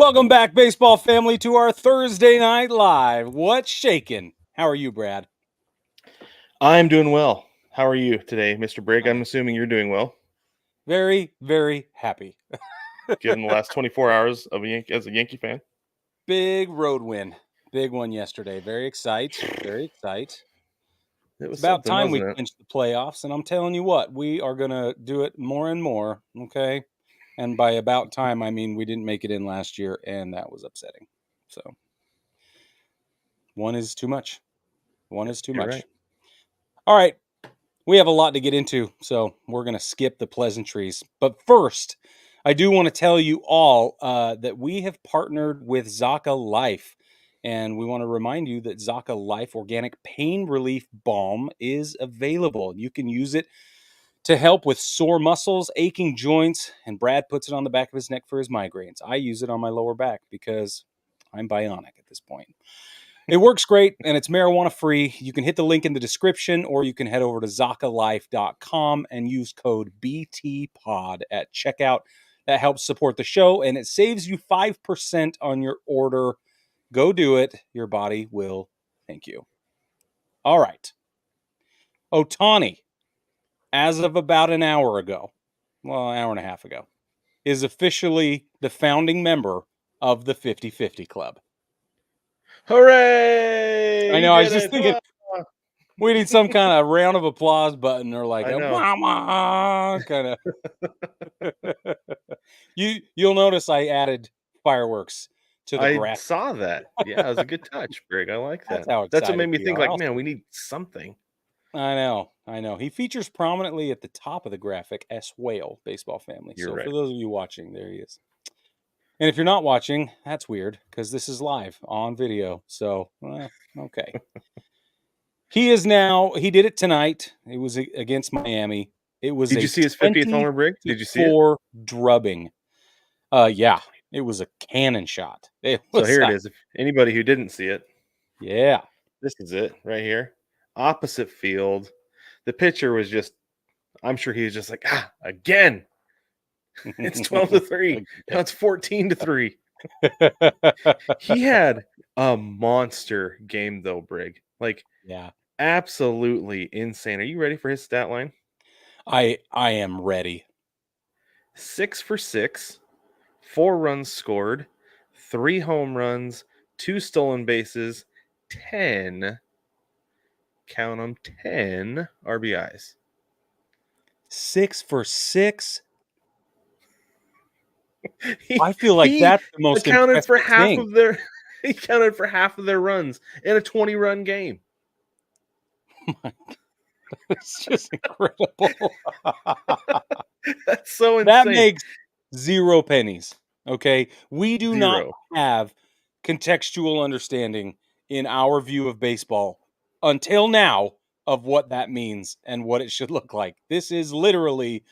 Welcome back, baseball family, to our Thursday Night Live. What's shaking? How are you, Brad? I'm doing well. How are you today, Mr. Brig? I'm assuming you're doing well. Very, very happy. Given the last 24 hours as a Yankee fan. Big road win. Big one yesterday. Very excited. Very excited. It was It's about time we wasn't it? clinched the playoffs, and I'm telling you what, we are going to do it more and more, okay? And by about time, I mean we didn't make it in last year, and that was upsetting. So, one is too much. One is too You're much. right. All right. We have a lot to get into, so we're going to skip the pleasantries. But first, I do want to tell you all that we have partnered with Zaka Life. And we want to remind you that Zaka Life Organic Pain Relief Balm is available. You can use it to help with sore muscles, aching joints, and Brad puts it on the back of his neck for his migraines. I use it on my lower back because I'm bionic at this point. It works great, and it's marijuana-free. You can hit the link in the description, or you can head over to ZakaLife.com and use code BTPOD at checkout. That helps support the show, and it saves you 5% on your order. Go do it. Your body will thank you. All right. Ohtani, as of about an hour ago, well, an hour and a half ago, is officially the founding member of the 50-50 Club. Hooray! I know, I was just thinking, we need some kind of round of applause button or like a wah-wah kind of. You'll notice I added fireworks to the graphic. I saw that. Yeah, it was a good touch, Brig. I like that. That's how excited That's what made me think, we like, man, we need something. I know. He features prominently at the top of the graphic as Whale, baseball family. You're so right. For those of you watching, there he is. And if you're not watching, that's weird because this is live on video. So, okay. He did it tonight. It was against Miami. It was Did you see his 50th homer, Brig? Did you see it? Drubbing. Yeah, it was a cannon shot. So here it is. If anybody who didn't see it. Yeah. This is it right here. Opposite field. The pitcher was just, I'm sure he was just like, again. It's 12-3. Now it's 14-3. He had a monster game though, Brig. Like, yeah, absolutely insane. Are you ready for his stat line? I am ready. 6 for 6, 4 runs scored, 3 home runs, 2 stolen bases, 10, count them, 10 RBIs. 6 for 6. I feel like that's the most accounted for half thing. of their. He counted for half of their runs in a 20-run game. Oh my God. It's just incredible. That's so insane. That makes 0 pennies. Okay, we do not have contextual understanding in our view of baseball until now of what that means and what it should look like. This is literally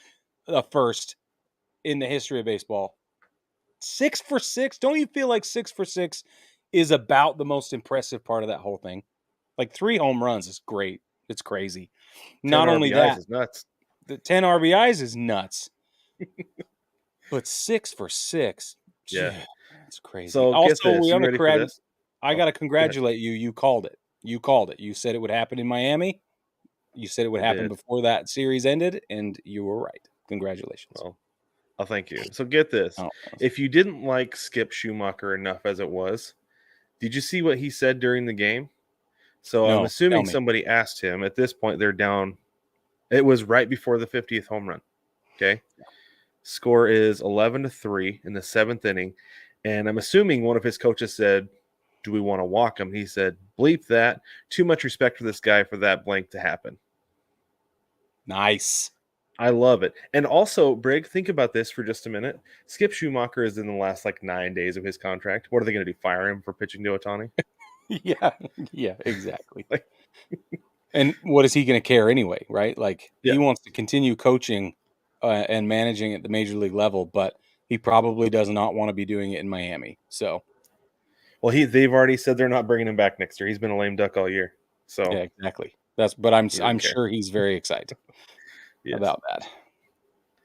a first in the history of baseball. 6 for 6. Don't you feel like 6 for 6 is about the most impressive part of that whole thing? Like 3 home runs is great. It's crazy. Not only that, is nuts. The 10 RBIs is nuts. But 6 for 6. Yeah. That's crazy. So also, we ready for this? I got to congratulate you. You called it. You said it would happen in Miami. You said it would happen before that series ended, and you were right. Congratulations. Well, thank you. So get this. If you didn't like Skip Schumacher enough as it was, did you see what he said during the game? So I'm assuming somebody asked him. At this point, they're down. It was right before the 50th home run. Okay. Score is 11-3 in the 7th inning. And I'm assuming one of his coaches said, do we want to walk him? He said, bleep that. Too much respect for this guy for that blank to happen. Nice. I love it. And also, Brig, think about this for just a minute. Skip Schumacher is in the last 9 days of his contract. What are they going to do? Fire him for pitching to Ohtani? Yeah, exactly. And what is he going to care anyway, right? He wants to continue coaching and managing at the major league level, but he probably does not want to be doing it in Miami. So, well, they've already said they're not bringing him back next year. He's been a lame duck all year. So yeah, exactly. But I'm sure he's very excited about that.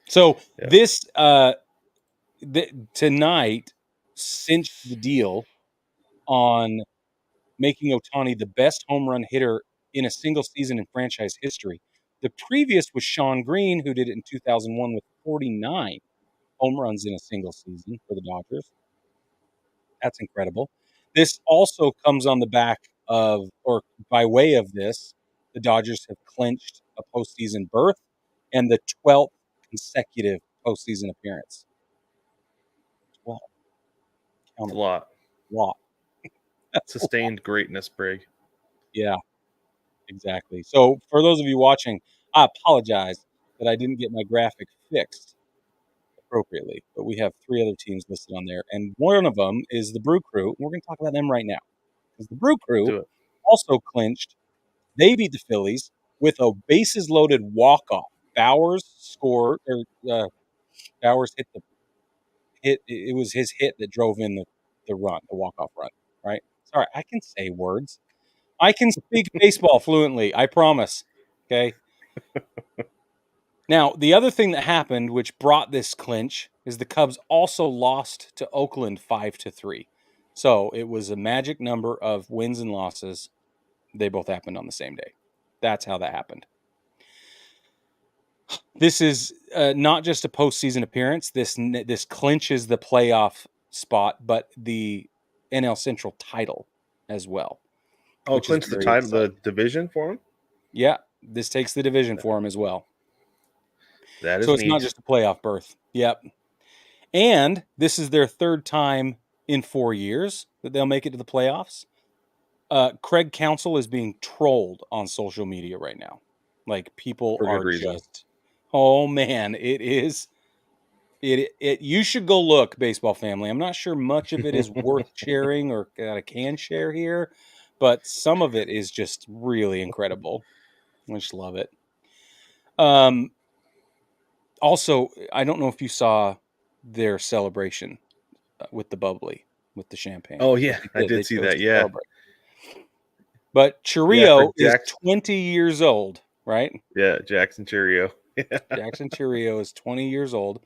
So this tonight, cinched the deal on making Ohtani the best home run hitter in a single season in franchise history. The previous was Shawn Green, who did it in 2001 with 49 home runs in a single season for the Dodgers. That's incredible. This also comes on the back of, or by way of this, the Dodgers have clinched a postseason berth and the 12th consecutive postseason appearance. 12. It's a lot. Lot. Sustained greatness, Brig. Yeah, exactly. So for those of you watching, I apologize that I didn't get my graphic fixed appropriately, but we have 3 other teams listed on there, and one of them is the Brew Crew, and we're going to talk about them right now. Because the Brew Crew Do it. also clinched. They beat the Phillies with a bases-loaded walk-off. Bowers scored, or Bowers hit the hit. It was his hit that drove in the run, the walk-off run, right? Sorry, I can say words. I can speak baseball fluently, I promise. Okay? Now, the other thing that happened, which brought this clinch, is the Cubs also lost to Oakland 5-3. So it was a magic number of wins and losses. They both happened on the same day. That's how that happened. This is not just a postseason appearance. This clinches the playoff spot, but the NL Central title as well. Oh, clinch the title, the division for him? Yeah, this takes the division for him as well. That is so it's neat. Not just a playoff berth. Yep. And this is their 3rd time in 4 years that they'll make it to the playoffs. Craig Counsell is being trolled on social media right now. Like, people for are good reason. just, oh man, it is. You should go look, baseball family. I'm not sure much of it is worth sharing or that I can share here, but some of it is just really incredible. I just love it. Also, I don't know if you saw their celebration with the bubbly, with the champagne. Oh yeah, I did They see chose that. to Yeah. celebrate. But Chirrio is Jackson. 20 years old, right? Yeah, Jackson Cheerio. Jackson Chirrio is 20 years old,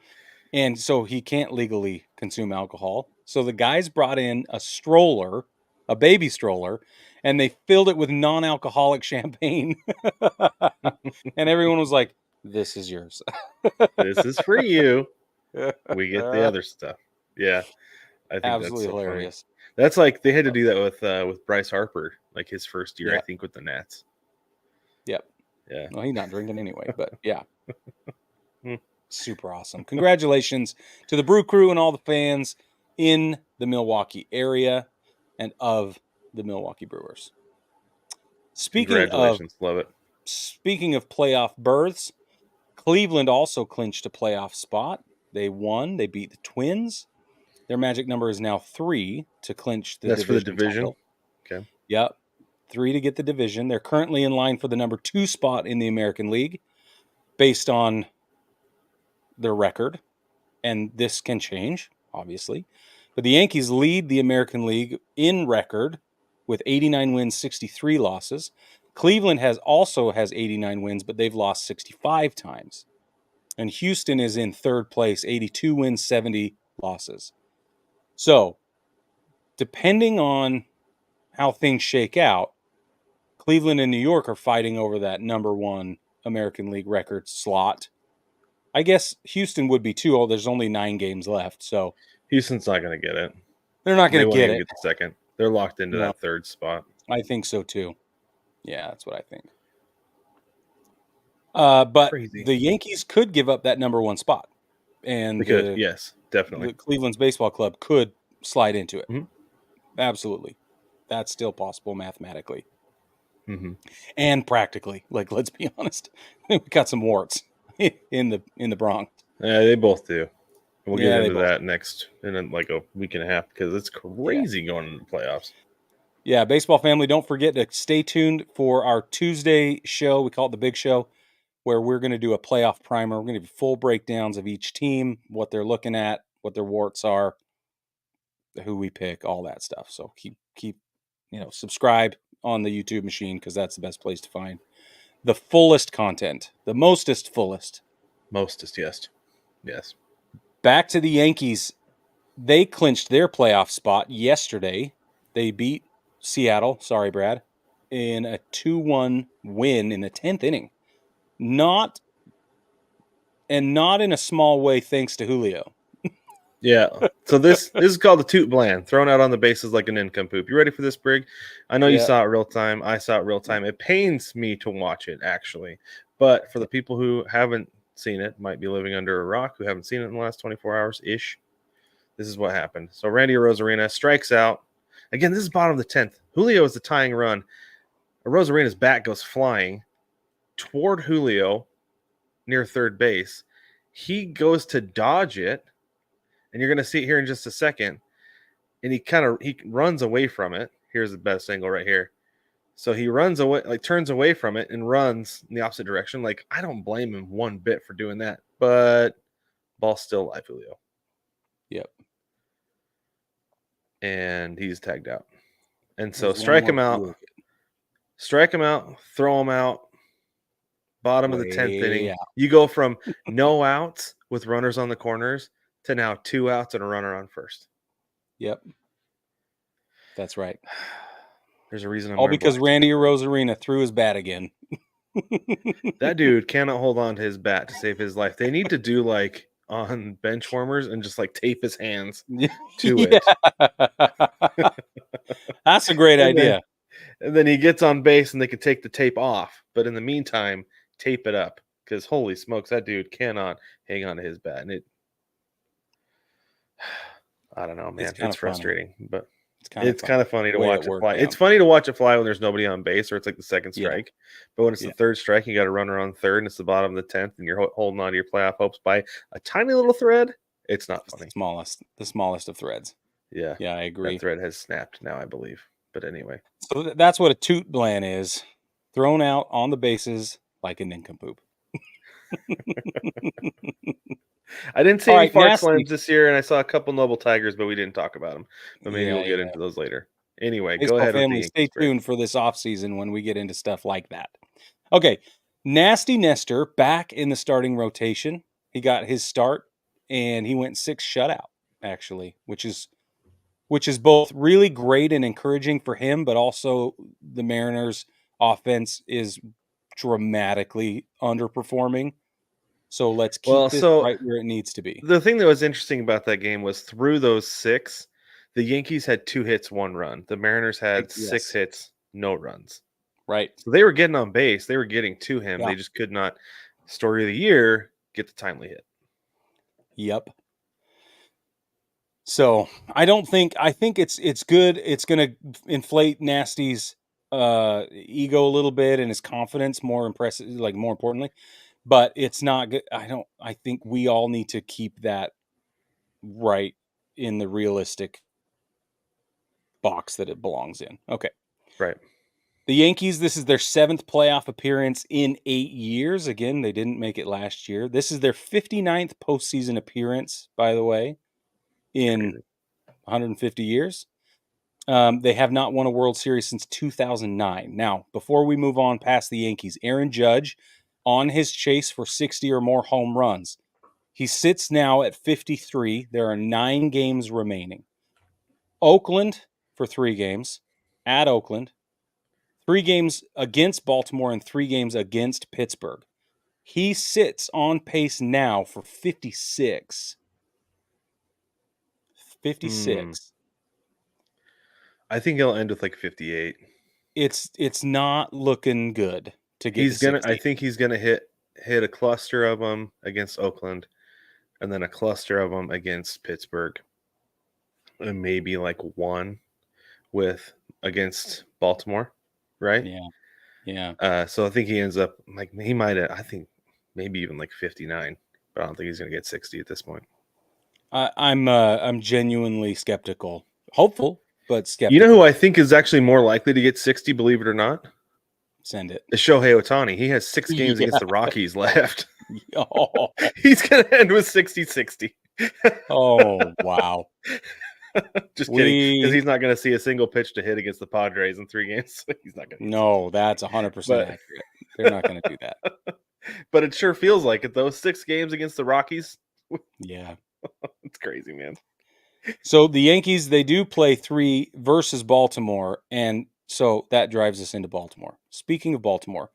and so he can't legally consume alcohol. So the guys brought in a stroller, a baby stroller, and they filled it with non-alcoholic champagne. And everyone was like, "This is yours." This is for you. We get the other stuff. Yeah, I think Absolutely that's so hilarious. funny. That's like they had to do that with Bryce Harper, like his first year, I think, with the Nats. Yep. Yeah. Well, he's not drinking anyway, but yeah. Super awesome. Congratulations to the Brew Crew and all the fans in the Milwaukee area and of the Milwaukee Brewers. Congratulations. Love it. Speaking of playoff berths, Cleveland also clinched a playoff spot. They won. They beat the Twins. Their magic number is now 3 to clinch the That's division for the division. title. Okay. Yep. 3 to get the division. They're currently in line for the number 2 spot in the American League based on their record. And this can change, obviously. But the Yankees lead the American League in record with 89 wins, 63 losses. Cleveland also has 89 wins, but they've lost 65 times. And Houston is in 3rd place, 82 wins, 70 losses. So, depending on how things shake out, Cleveland and New York are fighting over that number 1 American League record slot. I guess Houston would be too. There's only 9 games left, so Houston's not going to get it. They're not going to get it. They won't even get the second. They're locked into that 3rd spot. I think so too. Yeah, that's what I think. But Crazy. The Yankees could give up that number 1 spot, and they could. Yes, definitely. The Cleveland's baseball club could slide into it. Mm-hmm. Absolutely, that's still possible mathematically, and practically. Like, let's be honest, we got some warts in the Bronx. Yeah, they both do. We'll get into that next in like a week and a half because it's crazy going into the playoffs. Yeah, baseball family, don't forget to stay tuned for our Tuesday show. We call it the Big Show, where we're going to do a playoff primer. We're going to do full breakdowns of each team, what they're looking at, what their warts are, who we pick, all that stuff. So keep subscribe on the YouTube machine because that's the best place to find the fullest content, the fullest. Mostest, yes. Back to the Yankees They clinched their playoff spot yesterday. They beat Seattle, sorry, Brad, in a 2-1 win in the 10th inning. Not in a small way thanks to Julio. Yeah. So this is called the toot bland, thrown out on the bases like an nincompoop. You ready for this, Brig? I know you saw it real time. I saw it real time. It pains me to watch it, actually. But for the people who haven't seen it, might be living under a rock, who haven't seen it in the last 24 hours-ish, this is what happened. So Randy Arozarena strikes out. Again, this is bottom of the 10th. Julio is the tying run. Arozarena's bat goes flying toward Julio near third base. He goes to dodge it, and you're going to see it here in just a second. And he runs away from it. Here's the best angle right here. So he runs away, like turns away from it and runs in the opposite direction. Like, I don't blame him one bit for doing that, but ball's still live, Julio. Yep. And he's tagged out. And so strike him out, throw him out. Bottom of the 10th inning. Out. You go from no outs with runners on the corners to now 2 outs and a runner on first. Yep. That's right. There's a reason I'm all because Randy Arozarena threw his bat again. That dude cannot hold on to his bat to save his life. They need to do like on bench warmers and just like tape his hands to it. That's a great idea. And then he gets on base and they can take the tape off. But in the meantime, tape it up, because holy smokes, that dude cannot hang on to his bat. And I don't know, man. It's frustrating, but it's kind of funny to watch it fly. It's funny to watch it fly when there's nobody on base or it's like the second strike. But when it's the third strike, you got a runner on third and it's the bottom of the 10th and you're holding on to your playoff hopes by a tiny little thread. It's not funny. The smallest of threads. Yeah. Yeah, I agree. That thread has snapped now, I believe. But anyway. So that's what a toot bland is. Thrown out on the bases like a nincompoop. I didn't see any fart slams this year, and I saw a couple noble tigers, but we didn't talk about them. But maybe we'll get into those later. Anyway, Baseball go ahead. Family, stay tuned for this offseason when we get into stuff like that. Okay, Nasty Nestor back in the starting rotation. He got his start, and he went 6 shutout, actually, which is both really great and encouraging for him, but also the Mariners' offense is dramatically underperforming. So let's keep this right where it needs to be. The thing that was interesting about that game was through those 6, the Yankees had 2 hits, 1 run. The Mariners had 6 hits, no runs. Right. So they were getting on base. They were getting to him. Yeah. They just could not, story of the year, get the timely hit. Yep. So I think it's good. It's going to inflate Nasty's ego a little bit and his confidence, more importantly. But it's not good. I think we all need to keep that right in the realistic box that it belongs in. Okay. Right. The Yankees, this is their 7th playoff appearance in 8 years. Again, they didn't make it last year. This is their 59th postseason appearance, by the way, in 150 years. They have not won a World Series since 2009. Now, before we move on past the Yankees, Aaron Judge on his chase for 60 or more home runs. He sits now at 53. There are 9 games remaining. Oakland for 3 games. At Oakland. 3 games against Baltimore and 3 games against Pittsburgh. He sits on pace now for 56. 56. I think he'll end with like 58. It's not looking good to get. I think he's gonna hit a cluster of them against Oakland, and then a cluster of them against Pittsburgh, and maybe like 1 against Baltimore, right? Yeah. So I think he ends up like he might. I think maybe even like 59, but I don't think he's gonna get 60 at this point. I'm genuinely skeptical. Hopeful, but skeptical. You know who I think is actually more likely to get 60, believe it or not? Send it. It's Shohei Ohtani. He has 6 games against the Rockies left. He's going to end with 60-60. Oh, wow. Just kidding, because he's not going to see a single pitch to hit against the Padres in 3 games. He's not going to. No, that's 100% accurate. They're not going to do that. But it sure feels like it, though. 6 games against the Rockies. Yeah. It's crazy, man. So the Yankees, they do play 3 versus Baltimore, and so that drives us into Baltimore. Speaking of Baltimore,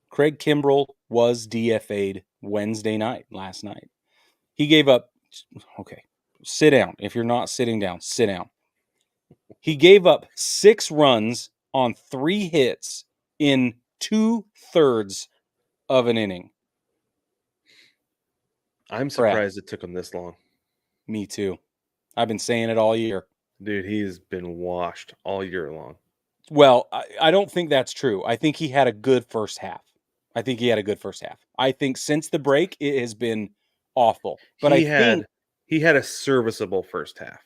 Craig Kimbrel was DFA'd last night. He gave up, okay, sit down. If you're not sitting down, sit down. He gave up 6 runs on 3 hits in 2/3 of an inning. I'm surprised it took him this long. Me too. I've been saying it all year. Dude, he's been washed all year long. Well, I don't think that's true. I think he had a good first half. I think since the break, it has been awful. But he think had a serviceable first half.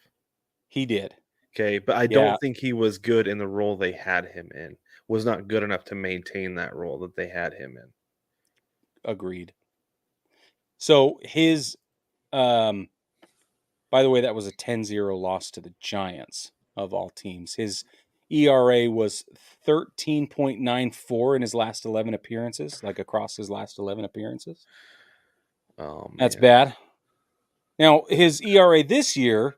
He did. Okay, but I don't think he was good in the role they had him in. Was not good enough to maintain that role that they had him in. Agreed. So his, by the way, that was a 10-0 loss to the Giants of all teams. His ERA was 13.94 in his last 11 appearances, like across his last 11 appearances. Oh, man. That's bad. Now, his ERA this year,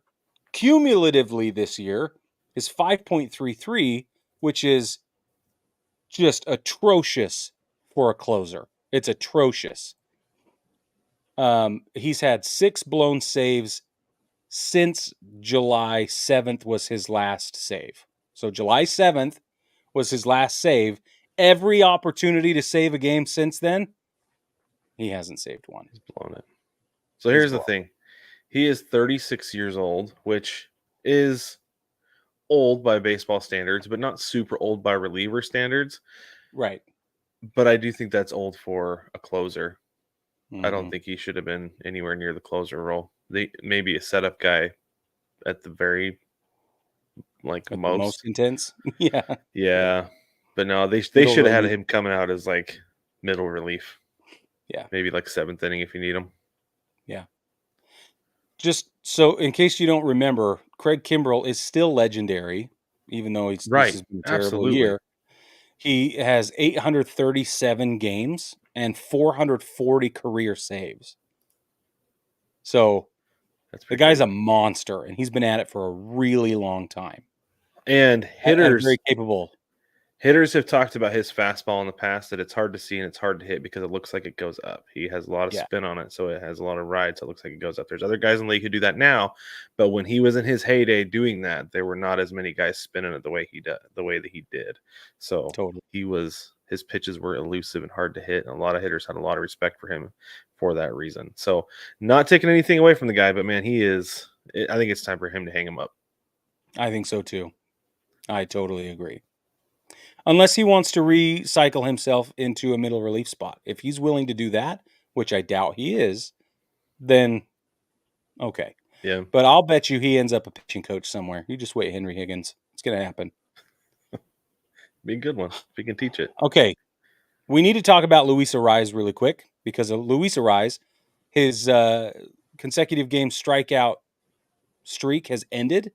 cumulatively this year, is 5.33, which is just atrocious for a closer. It's atrocious. He's had 6 blown saves since July 7th was his last save. So July 7th was his last save. Every opportunity to save a game since then, he hasn't saved one. He's blown it. So here's the thing. He is 36 years old, which is old by baseball standards, but not super old by reliever standards. Right. But I do think that's old for a closer. Mm-hmm. I don't think he should have been anywhere near the closer role. Maybe a setup guy at the very most intense. Yeah. Yeah. But no, they should have had him coming out as like middle relief. Yeah. Maybe like 7th inning if you need him. Yeah. Just so in case you don't remember, Craig Kimbrel is still legendary, even though this has been a terrible year. He has 837 games and 440 career saves. So the guy's a monster, and he's been at it for a really long time. And hitters, very capable. Hitters have talked about his fastball in the past, that it's hard to see and it's hard to hit because it looks like it goes up. He has a lot of spin on it, so it has a lot of ride, so it looks like it goes up. There's other guys in the league who do that now, but when he was in his heyday doing that, there were not as many guys spinning it the way that he did. So his pitches were elusive and hard to hit, and a lot of hitters had a lot of respect for him for that reason. So not taking anything away from the guy, but man, I think it's time for him to hang him up. I think so too. I totally agree. Unless he wants to recycle himself into a middle relief spot. If he's willing to do that, which I doubt he is, then okay. Yeah. But I'll bet you he ends up a pitching coach somewhere. You just wait, Henry Higgins. It's going to happen. Be a good one if he can teach it. Okay. We need to talk about Luis Arraez really quick because of Luis Arraez, his consecutive game strikeout streak has ended.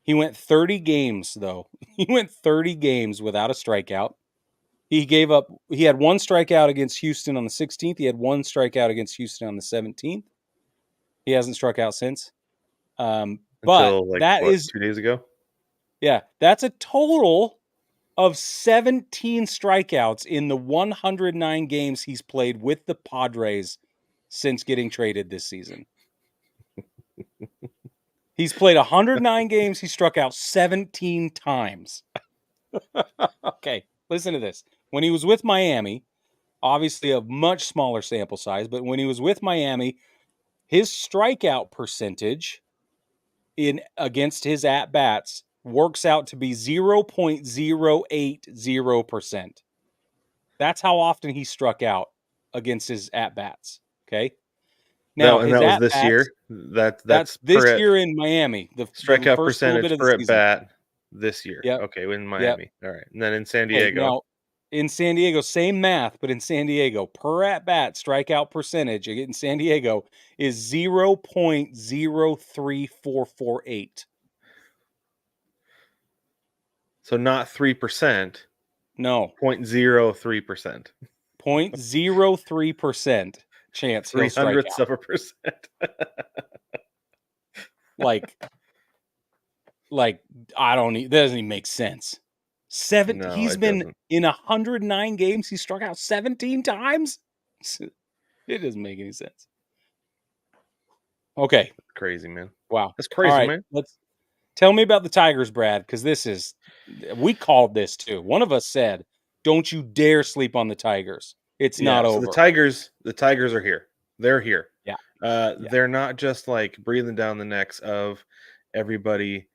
He went 30 games, though. He went 30 games without a strikeout. He had 1 strikeout against Houston on the 16th. He had 1 strikeout against Houston on the 17th. He hasn't struck out since. But until 2 days ago? Yeah, that's a total of 17 strikeouts in the 109 games he's played with the Padres since getting traded this season. He's played 109 games. He struck out 17 times. Okay, listen to this. When he was with Miami, obviously a much smaller sample size, but when he was with Miami, his strikeout percentage against his at-bats works out to be 0.080%. That's how often he struck out against his at-bats. Okay. Now, and that was this year. That's this year in Miami. The strikeout percentage per at bat this year. Yep. Okay, in Miami. Yep. All right, and then in San Diego. Okay, now, in San Diego, same math, but in San Diego, per at bat strikeout percentage in San Diego is 0.03448. So not 3%. No. 0.03%. 0.03% chance he'll strike out. 0.03%. Like I don't. That doesn't even make sense. No, He's it been doesn't. in 109 games. He struck out 17 times. It doesn't make any sense. Okay. That's crazy, man. Wow. That's crazy, All right. man. Let's tell me about the Tigers, Brad, because we called this too. One of us said, "Don't you dare sleep on the Tigers. It's not So over." the Tigers are here. They're here. Yeah. They're not just like breathing down the necks of everybody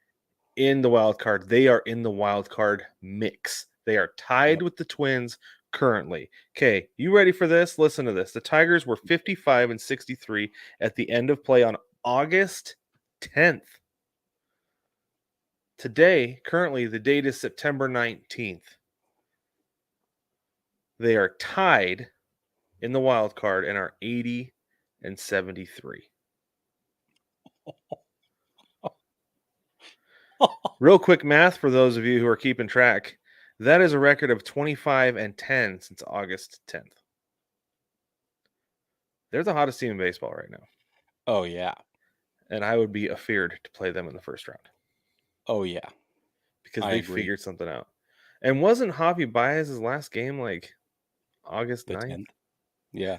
in the wild card. They are in the wild card mix. They are tied with the Twins currently. Okay, you ready for this? Listen to this. The Tigers were 55-63 at the end of play on August 10th. Today, currently, the date is September 19th. They are tied in the wild card and are 80-73. Real quick math for those of you who are keeping track. That is a record of 25-10 since August 10th. They're the hottest team in baseball right now. Oh, yeah. And I would be afeared to play them in the first round. Oh, yeah. Because they figured something out. And wasn't Javi Baez's last game like August 9th? Yeah.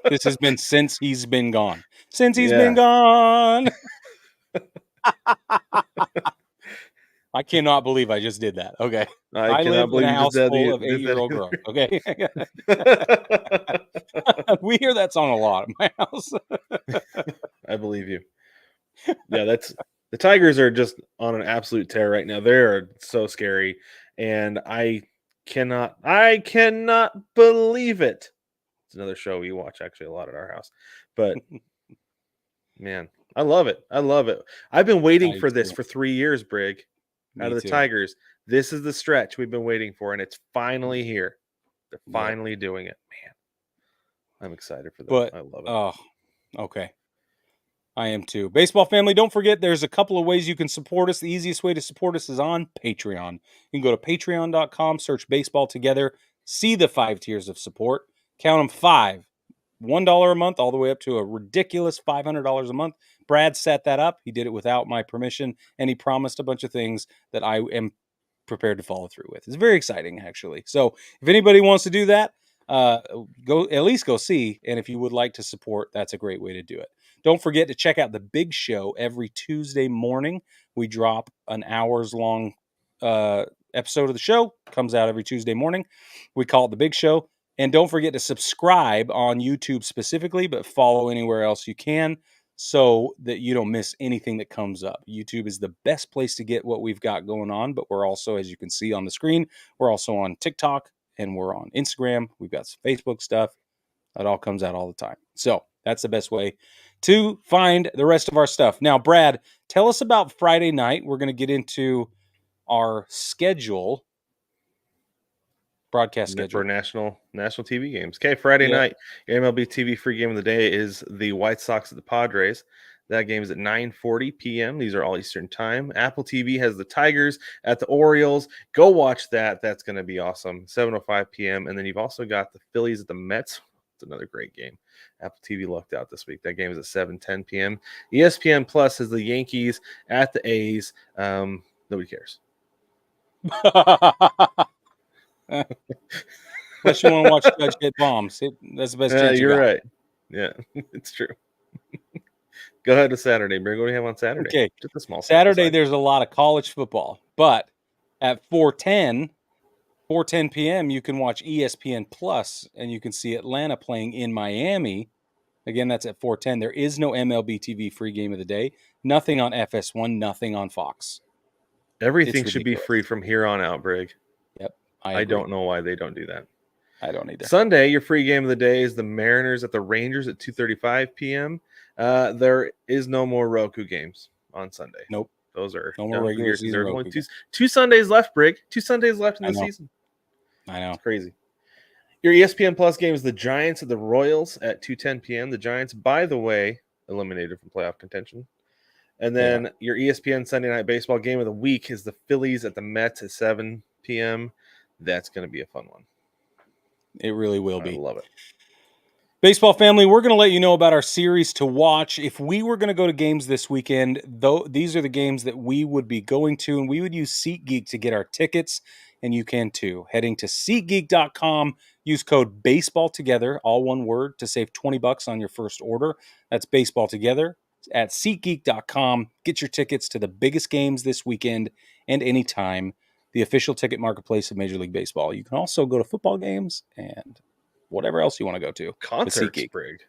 This has been since he's been gone. Since he's been gone. I cannot believe I just did that. Okay. I live in a house full of 8-year-old girls. Okay. We hear that song a lot in my house. I believe you. Yeah, the Tigers are just on an absolute tear right now. They're so scary. And I cannot believe it. It's another show we watch actually a lot at our house. But man, I love it. I've been waiting for this for 3 years, Brig. Out of the Tigers. This is the stretch we've been waiting for, and it's finally here. They're finally doing it. Man, I'm excited for them. I love it. Oh, okay. I am too. Baseball family, don't forget there's a couple of ways you can support us. The easiest way to support us is on Patreon. You can go to patreon.com, search Baseball Together, see the 5 tiers of support. Count them 5. $1 a month all the way up to a ridiculous $500 a month. Brad set that up. He did it without my permission, and he promised a bunch of things that I am prepared to follow through with. It's very exciting, actually. So if anybody wants to do that, at least go see. And if you would like to support, that's a great way to do it. Don't forget to check out the Big Show every Tuesday morning. We drop an hours long episode of the show. Comes out every Tuesday morning. We call it the Big Show. And don't forget to subscribe on YouTube specifically, but follow anywhere else you can so that you don't miss anything that comes up. YouTube is the best place to get what we've got going on, but we're also, as you can see on the screen, we're also on TikTok and we're on Instagram. We've got some Facebook stuff. It all comes out all the time. So that's the best way to find the rest of our stuff. Now, Brad, tell us about Friday night. We're going to get into our schedule. Broadcast schedule for national TV games. Okay, Friday night, your MLB TV free game of the day is the White Sox at the Padres. That game is at 9:40 p.m. These are all Eastern time. Apple TV has the Tigers at the Orioles. Go watch that. That's going to be awesome. 7:05 p.m. And then you've also got the Phillies at the Mets. It's another great game. Apple TV lucked out this week. That game is at 7:10 p.m. ESPN Plus has the Yankees at the A's. Nobody cares. Unless you want to watch Judge hit bombs. That's the best chance you're right. Yeah, it's true. Go ahead to Saturday, Brig. What do you have on Saturday? Okay. Just a small Saturday, there's a lot of college football. But at 4:10 p.m., you can watch ESPN Plus, and you can see Atlanta playing in Miami. Again, that's at 4:10. There is no MLB TV free game of the day. Nothing on FS1, nothing on Fox. Everything should be free from here on out, Brig. Yep. I don't know why they don't do that. I don't either. Sunday, your free game of the day is the Mariners at the Rangers at 2:35 p.m. There is no more Roku games on Sunday. Nope. Those are no more regular season. There's only two Sundays left, Brig. 2 Sundays left in the season. I know. It's crazy. Your ESPN Plus game is the Giants at the Royals at 2:10 p.m. The Giants, by the way, eliminated from playoff contention. And then your ESPN Sunday Night Baseball game of the week is the Phillies at the Mets at 7 p.m. That's going to be a fun one. It really will be. I love it. Baseball family, we're going to let you know about our series to watch. If we were going to go to games this weekend, though, these are the games that we would be going to, and we would use SeatGeek to get our tickets, and you can too. Heading to SeatGeek.com, use code BaseballTogether, all one word, to save $20 on your first order. That's Baseball Together at SeatGeek.com. Get your tickets to the biggest games this weekend and anytime. The official ticket marketplace of Major League Baseball. You can also go to football games and whatever else you want to go to. Concerts, Brig.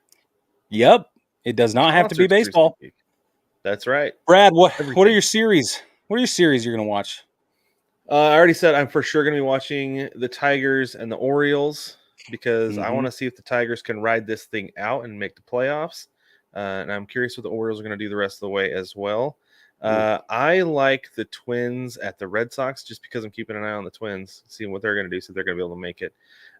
Yep. It does not have to be baseball. That's right. Brad, what are your series? What are your series you're going to watch? I already said I'm for sure going to be watching the Tigers and the Orioles because I want to see if the Tigers can ride this thing out and make the playoffs. And I'm curious what the Orioles are going to do the rest of the way as well. I like the Twins at the Red Sox just because I'm keeping an eye on the Twins, seeing what they're going to do, so they're going to be able to make it.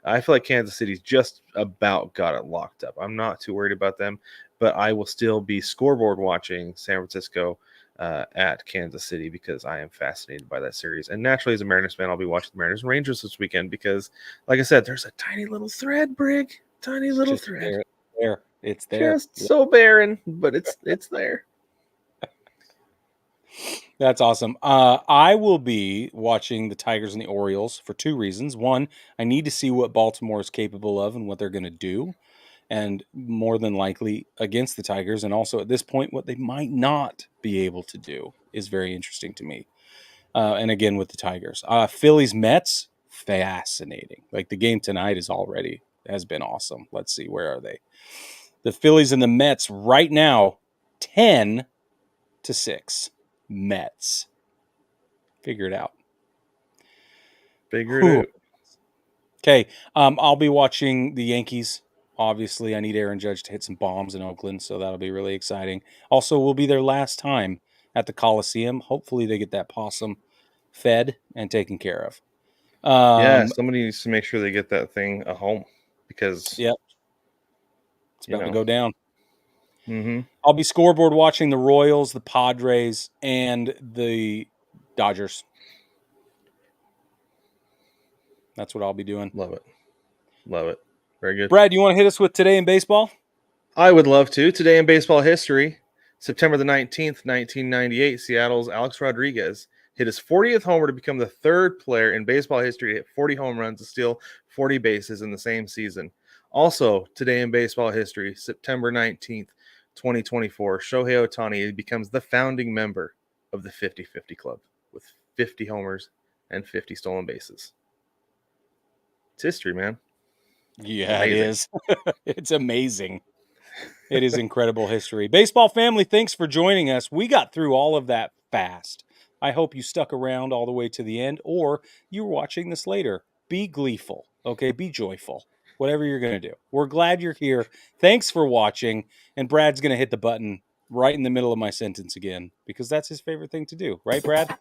I feel like Kansas City's just about got it locked up. I'm not too worried about them, but I will still be scoreboard watching San Francisco at Kansas City because I am fascinated by that series. And naturally, as a Mariners fan, I'll be watching the Mariners and Rangers this weekend because, like I said, there's a tiny little thread, Brig. Tiny little thread. It's there. Just so barren, but it's there. That's awesome. I will be watching the Tigers and the Orioles for two reasons. One, I need to see what Baltimore is capable of and what they're going to do, and more than likely against the Tigers. And also at this point, what they might not be able to do is very interesting to me. And again, with the Tigers, Phillies, Mets, fascinating. Like the game tonight has been awesome. Let's see, where are they? The Phillies and the Mets right now, 10-6. Mets. Figure it out. Okay. I'll be watching the Yankees. Obviously, I need Aaron Judge to hit some bombs in Oakland, so that'll be really exciting. Also, will be their last time at the Coliseum. Hopefully, they get that possum fed and taken care of. Somebody needs to make sure they get that thing a home because it's about to go down. Mm-hmm. I'll be scoreboard watching the Royals, the Padres, and the Dodgers. That's what I'll be doing. Love it. Very good. Brad, you want to hit us with Today in Baseball? I would love to. Today in baseball history, September the 19th, 1998, Seattle's Alex Rodriguez hit his 40th homer to become the third player in baseball history to hit 40 home runs and steal 40 bases in the same season. Also, today in baseball history, September 19th, 2024, Shohei Ohtani becomes the founding member of the 50-50 club with 50 homers and 50 stolen bases. It's history, man. Yeah, it is. It's amazing. It is incredible history. Baseball family, thanks for joining us. We got through all of that fast. I hope you stuck around all the way to the end, or you're watching this later. Be gleeful, okay? Be joyful. Whatever you're going to do. We're glad you're here. Thanks for watching. And Brad's going to hit the button right in the middle of my sentence again because that's his favorite thing to do. Right, Brad?